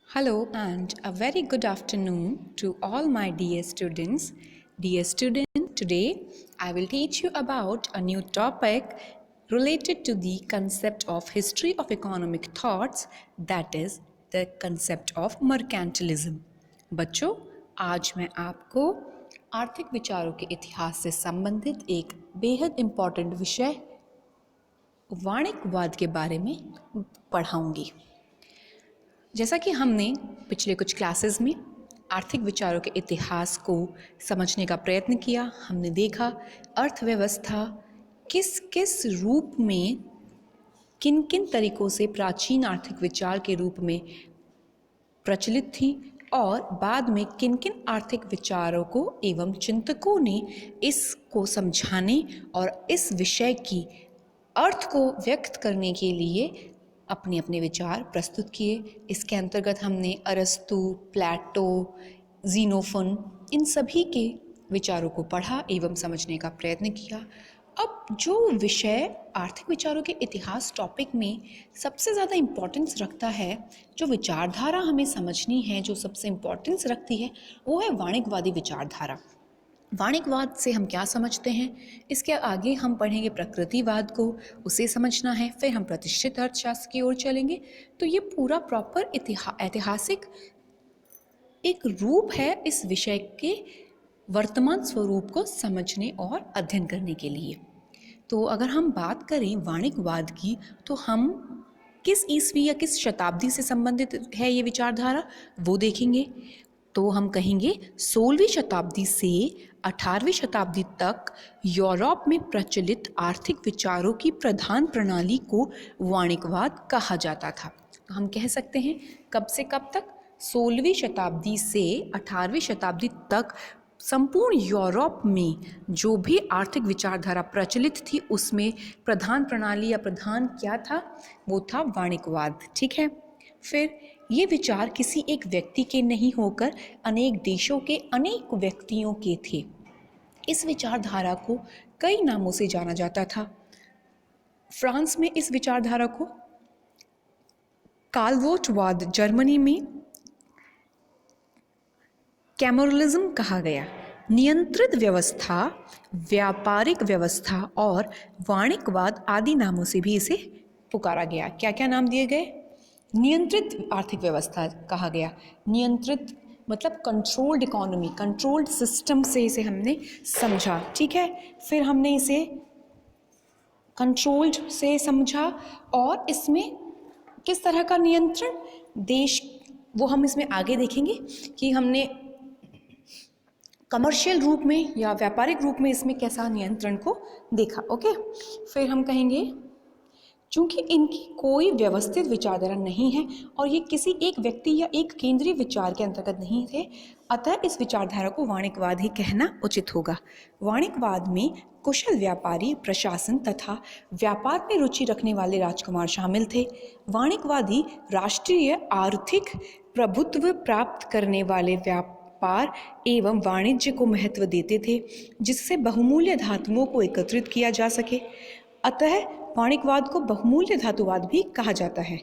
Hello and a very good afternoon to all my dear students. Dear student, today I will teach you about a new topic related to the concept of history of economic thoughts, that is the concept of mercantilism. बच्चों, आज मैं आपको आर्थिक विचारों के इतिहास से संबंधित एक बेहद इम्पॉर्टेंट विषय वाणिज्यवाद के बारे में पढ़ाऊंगी। जैसा कि हमने पिछले कुछ क्लासेस में आर्थिक विचारों के इतिहास को समझने का प्रयत्न किया, हमने देखा अर्थव्यवस्था किस किस रूप में, किन किन तरीकों से प्राचीन आर्थिक विचार के रूप में प्रचलित थी और बाद में किन किन आर्थिक विचारों को एवं चिंतकों ने इसको समझाने और इस विषय की अर्थ को व्यक्त करने के लिए अपने अपने विचार प्रस्तुत किए। इसके अंतर्गत हमने अरस्तु, प्लेटो, ज़ीनोफन इन सभी के विचारों को पढ़ा एवं समझने का प्रयत्न किया। अब जो विषय आर्थिक विचारों के इतिहास टॉपिक में सबसे ज़्यादा इम्पोर्टेंस रखता है, जो विचारधारा हमें समझनी है, जो सबसे इम्पोर्टेंस रखती है, वो है वाणिज्यवादी विचारधारा। वाणिज्यवाद से हम क्या समझते हैं, इसके आगे हम पढ़ेंगे प्रकृतिवाद को, उसे समझना है, फिर हम प्रतिष्ठित अर्थशास्त्र की ओर चलेंगे। तो ये पूरा प्रॉपर ऐतिहासिक एक रूप है इस विषय के वर्तमान स्वरूप को समझने और अध्ययन करने के लिए। तो अगर हम बात करें वाणिज्यवाद की, तो हम किस ईस्वी या किस शताब्दी से संबंधित है ये विचारधारा, वो देखेंगे। तो हम कहेंगे 16वीं शताब्दी से 18वीं शताब्दी तक यूरोप में प्रचलित आर्थिक विचारों की प्रधान प्रणाली को वाणिज्यवाद कहा जाता था। तो हम कह सकते हैं कब से कब तक, 16वीं शताब्दी से 18वीं शताब्दी तक संपूर्ण यूरोप में जो भी आर्थिक विचारधारा प्रचलित थी उसमें प्रधान प्रणाली या प्रधान क्या था, वो था वाणिज्यवाद। ठीक है। फिर ये विचार किसी एक व्यक्ति के नहीं होकर अनेक देशों के अनेक व्यक्तियों के थे। इस विचारधारा को कई नामों से जाना जाता था। फ्रांस में इस विचारधारा को कालवोटवाद, जर्मनी में कैमोरलिज्म कहा गया। नियंत्रित व्यवस्था, व्यापारिक व्यवस्था और वाणिज्यवाद आदि नामों से भी इसे पुकारा गया। क्या क्या नाम दिए गए? नियंत्रित आर्थिक व्यवस्था कहा गया। नियंत्रित मतलब कंट्रोल्ड इकोनॉमी, कंट्रोल्ड सिस्टम से इसे हमने समझा। ठीक है। फिर हमने इसे कंट्रोल्ड से समझा और इसमें किस तरह का नियंत्रण देश, वो हम इसमें आगे देखेंगे कि हमने कमर्शियल रूप में या व्यापारिक रूप में इसमें कैसा नियंत्रण को देखा। ओके। फिर हम कहेंगे चूँकि इनकी कोई व्यवस्थित विचारधारा नहीं है और ये किसी एक व्यक्ति या एक केंद्रीय विचार के अंतर्गत नहीं थे, अतः इस विचारधारा को वाणिज्यवाद ही कहना उचित होगा। वाणिज्यवाद में कुशल व्यापारी, प्रशासन तथा व्यापार में रुचि रखने वाले राजकुमार शामिल थे। वाणिज्यवादी राष्ट्रीय आर्थिक प्रभुत्व प्राप्त करने वाले व्यापार एवं वाणिज्य को महत्व देते थे, जिससे बहुमूल्य धातुओं को एकत्रित किया जा सके। अतः वाणिज्यवाद को बहुमूल्य धातुवाद भी कहा जाता है।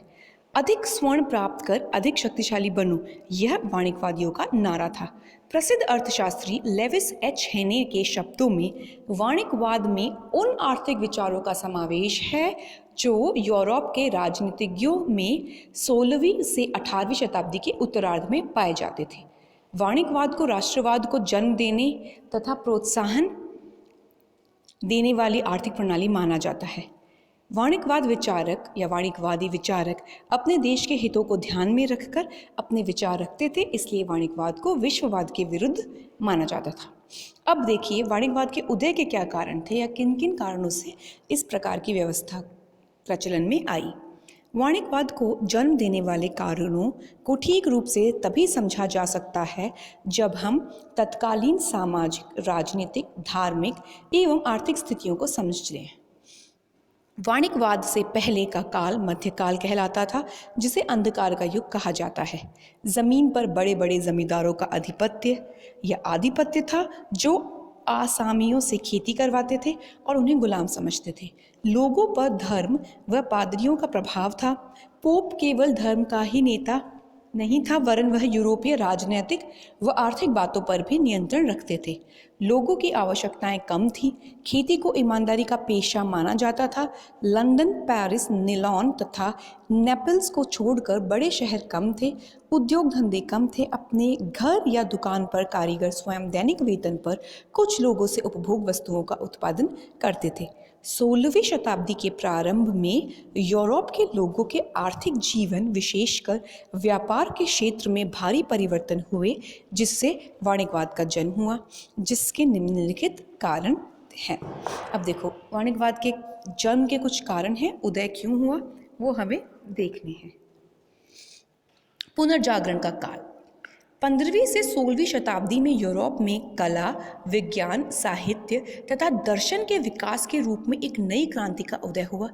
अधिक स्वर्ण प्राप्त कर अधिक शक्तिशाली बनो, यह वाणिज्यवादियों का नारा था। प्रसिद्ध अर्थशास्त्री लेविस एच हेने के शब्दों में वाणिज्यवाद में उन आर्थिक विचारों का समावेश है जो यूरोप के राजनीतिज्ञों में 16वीं से 18वीं शताब्दी के उत्तरार्ध में पाए जाते थे। वाणिज्यवाद को राष्ट्रवाद को जन्म देने तथा प्रोत्साहन देने वाली आर्थिक प्रणाली माना जाता है। वाणिज्यवाद विचारक या वाणिज्यवादी विचारक अपने देश के हितों को ध्यान में रखकर अपने विचार रखते थे, इसलिए वाणिज्यवाद को विश्ववाद के विरुद्ध माना जाता था। अब देखिए वाणिज्यवाद के उदय के क्या कारण थे या किन किन कारणों से इस प्रकार की व्यवस्था प्रचलन में आई। वाणिज्यवाद को जन्म देने वाले कारणों को ठीक रूप से तभी समझा जा सकता है जब हम तत्कालीन सामाजिक, राजनीतिक, धार्मिक एवं आर्थिक स्थितियों को समझ लें। वाणिज्यवाद से पहले का काल मध्यकाल कहलाता था, जिसे अंधकार का युग कहा जाता है। जमीन पर बड़े बड़े जमींदारों का अधिपत्य या आधिपत्य था, जो आसामियों से खेती करवाते थे और उन्हें गुलाम समझते थे। लोगों पर धर्म व पादरियों का प्रभाव था। पोप केवल धर्म का ही नेता नहीं था, वरन वह यूरोपीय राजनीतिक व आर्थिक बातों पर भी नियंत्रण रखते थे। लोगों की आवश्यकताएं कम थी, खेती को ईमानदारी का पेशा माना जाता था। लंदन, पेरिस, नीलॉन तथा नेपल्स को छोड़कर बड़े शहर कम थे, उद्योग धंधे कम थे। अपने घर या दुकान पर कारीगर स्वयं दैनिक वेतन पर कुछ लोगों से उपभोग वस्तुओं का उत्पादन करते थे। 16वीं शताब्दी के प्रारंभ में यूरोप के लोगों के आर्थिक जीवन, विशेषकर व्यापार के क्षेत्र में भारी परिवर्तन हुए, जिससे वाणिज्यवाद का जन्म हुआ, जिसके निम्नलिखित कारण हैं। अब देखो, वाणिज्यवाद के जन्म के कुछ कारण हैं, उदय क्यों हुआ वो हमें देखने हैं। पुनर्जागरण का काल 15वीं से 16वीं शताब्दी में यूरोप में कला, विज्ञान, साहित्य तथा दर्शन के विकास के रूप में एक नई क्रांति का उदय हुआ।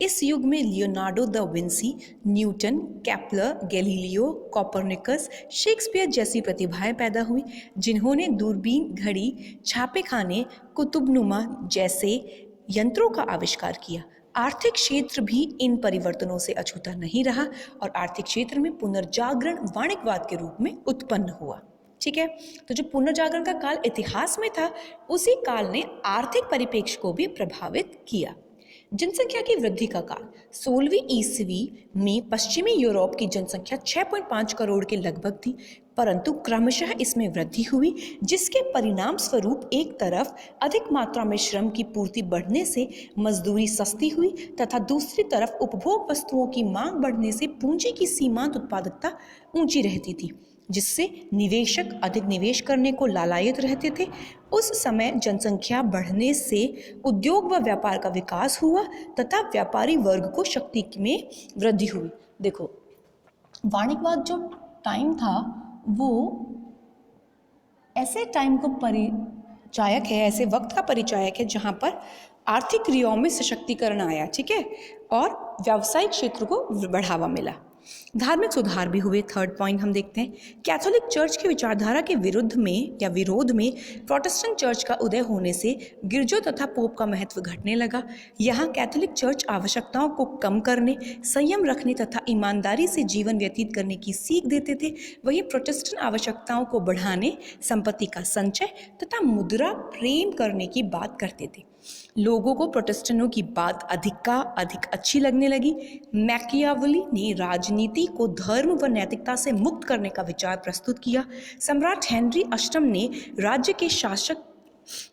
इस युग में Leonardo da Vinci, Newton, Kepler, Galileo, Copernicus, Shakespeare जैसी प्रतिभाएं पैदा हुई, जिन्होंने दूरबीन, घड़ी, छापेखाने, कुतुबनुमा जैसे यंत्रों का आविष्कार किया। आर्थिक क्षेत्र भी इन परिवर्तनों से अछूता नहीं रहा और आर्थिक क्षेत्र में पुनर्जागरण वाणिज्यवाद के रूप में उत्पन्न हुआ। ठीक है, तो जो पुनर्जागरण का काल इतिहास में था, उसी काल ने आर्थिक परिप्रेक्ष्य को भी प्रभावित किया। जनसंख्या की वृद्धि का काल 16वीं ईस्वी में पश्चिमी यूरोप की जनसंख्या 6.5 करोड़ के लगभग थी, परंतु क्रमशः इसमें वृद्धि हुई, जिसके परिणाम स्वरूप एक तरफ अधिक मात्रा में श्रम की पूर्ति बढ़ने से मजदूरी सस्ती हुई तथा दूसरी तरफ उपभोग वस्तुओं की मांग बढ़ने से पूंजी की सीमांत उत्पादकता ऊंची रहती थी, जिससे निवेशक अधिक निवेश करने को लालायित रहते थे। उस समय जनसंख्या बढ़ने से उद्योग व व्यापार का विकास हुआ तथा व्यापारी वर्ग को शक्ति में वृद्धि हुई। देखो, वाणिज्यवाद जो टाइम था वो ऐसे टाइम को परिचायक है, ऐसे वक्त का परिचायक है जहाँ पर आर्थिक क्रियाओं में सशक्तिकरण आया, ठीक है, और व्यावसायिक क्षेत्र को बढ़ावा मिला। धार्मिक सुधार भी हुए। थर्ड पॉइंट हम देखते हैं, कैथोलिक चर्च की विचारधारा के विरुद्ध में या विरोध में प्रोटेस्टेंट चर्च का उदय होने से गिरजों तथा पोप का महत्व घटने लगा। यहाँ कैथोलिक चर्च आवश्यकताओं को कम करने, संयम रखने तथा ईमानदारी से जीवन व्यतीत करने की सीख देते थे। वहीं प्रोटेस्टेंट आवश्यकताओं को बढ़ाने, संपत्ति का संचय तथा मुद्रा प्रेम करने की बात करते थे। लोगों को प्रोटेस्टेंटों की बात अधिक अच्छी लगने लगी। मैकियावेली ने राजनीति को धर्म व नैतिकता से मुक्त करने का विचार प्रस्तुत किया। सम्राट हेनरी अष्टम ने राज्य के शासक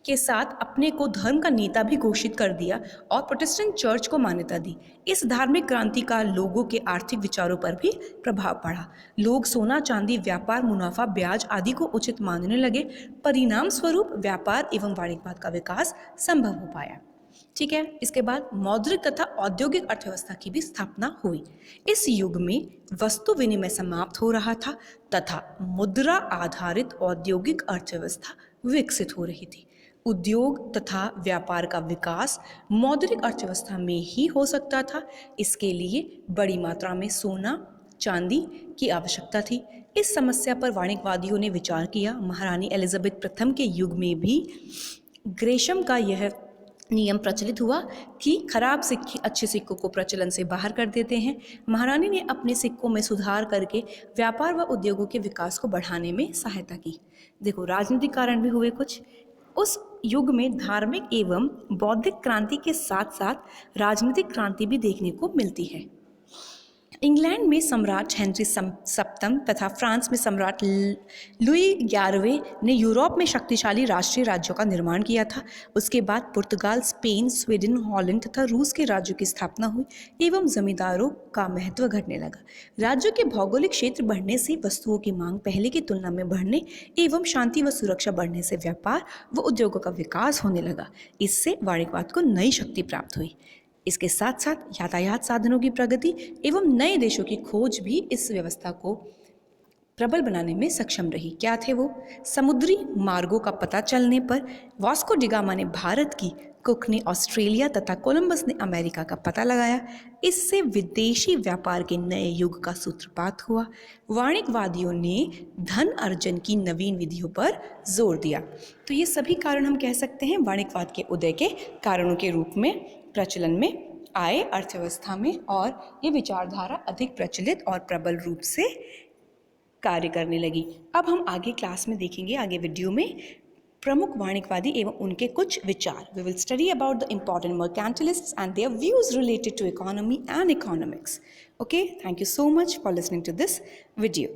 के साथ अपने को धर्म का नेता भी घोषित कर दिया और प्रोटेस्टेंट चर्च को मान्यता दी। इस धार्मिक क्रांति का लोगों के आर्थिक विचारों पर भी प्रभाव पड़ा। लोग सोना, चांदी, व्यापार, मुनाफा, ब्याज आदि को उचित मानने लगे। परिणाम स्वरूप व्यापार एवं वाणिज्यवाद का विकास संभव हो पाया। ठीक है, इसके बाद मौद्रिक तथा औद्योगिक अर्थव्यवस्था की भी स्थापना हुई। इस युग में वस्तु विनिमय समाप्त हो रहा था तथा मुद्रा आधारित औद्योगिक अर्थव्यवस्था विकसित हो रही थी। उद्योग तथा व्यापार का विकास मौद्रिक अर्थव्यवस्था में ही हो सकता था। इसके लिए बड़ी मात्रा में सोना, चांदी की आवश्यकता थी। इस समस्या पर वाणिज्यवादियों ने विचार किया। महारानी एलिजाबेथ प्रथम के युग में भी ग्रेशम का यह नियम प्रचलित हुआ कि खराब सिक्के अच्छे सिक्कों को प्रचलन से बाहर कर देते हैं। महारानी ने अपने सिक्कों में सुधार करके व्यापार व उद्योगों के विकास को बढ़ाने में सहायता की। देखो, राजनीतिक कारण भी हुए कुछ। उस युग में धार्मिक एवं बौद्धिक क्रांति के साथ साथ राजनीतिक क्रांति भी देखने को मिलती है। इंग्लैंड में सम्राट हेनरी सप्तम तथा फ्रांस में सम्राट लुई 11वें ने यूरोप में शक्तिशाली राष्ट्रीय राज्यों का निर्माण किया था। उसके बाद पुर्तगाल, स्पेन, स्वीडन, हॉलैंड तथा रूस के राज्यों की स्थापना हुई एवं जमींदारों का महत्व घटने लगा। राज्यों के भौगोलिक क्षेत्र बढ़ने से वस्तुओं की मांग पहले की तुलना में बढ़ने एवं शांति व सुरक्षा बढ़ने से व्यापार व उद्योगों का विकास होने लगा। इससे वाणिज्यवाद को नई शक्ति प्राप्त हुई। इसके साथ साथ यातायात साधनों की प्रगति एवं नए देशों की खोज भी इस व्यवस्था को प्रबल बनाने में सक्षम रही। क्या थे वो? समुद्री मार्गों का पता चलने पर वास्को डी गामा ने भारत की, कुक ने ऑस्ट्रेलिया तथा कोलंबस ने अमेरिका का पता लगाया। इससे विदेशी व्यापार के नए युग का सूत्रपात हुआ। वाणिज्यवादियों ने धन अर्जन की नवीन विधियों पर जोर दिया। तो ये सभी कारण हम कह सकते हैं वाणिज्यवाद के उदय के कारणों के रूप में प्रचलन में आए अर्थव्यवस्था में, और ये विचारधारा अधिक प्रचलित और प्रबल रूप से कार्य करने लगी। अब हम आगे क्लास में देखेंगे, आगे वीडियो में, प्रमुख वाणिज्यवादी एवं उनके कुछ विचार। We will study about the important mercantilists and their views related to economy and economics. Okay, thank you so much for listening to this video.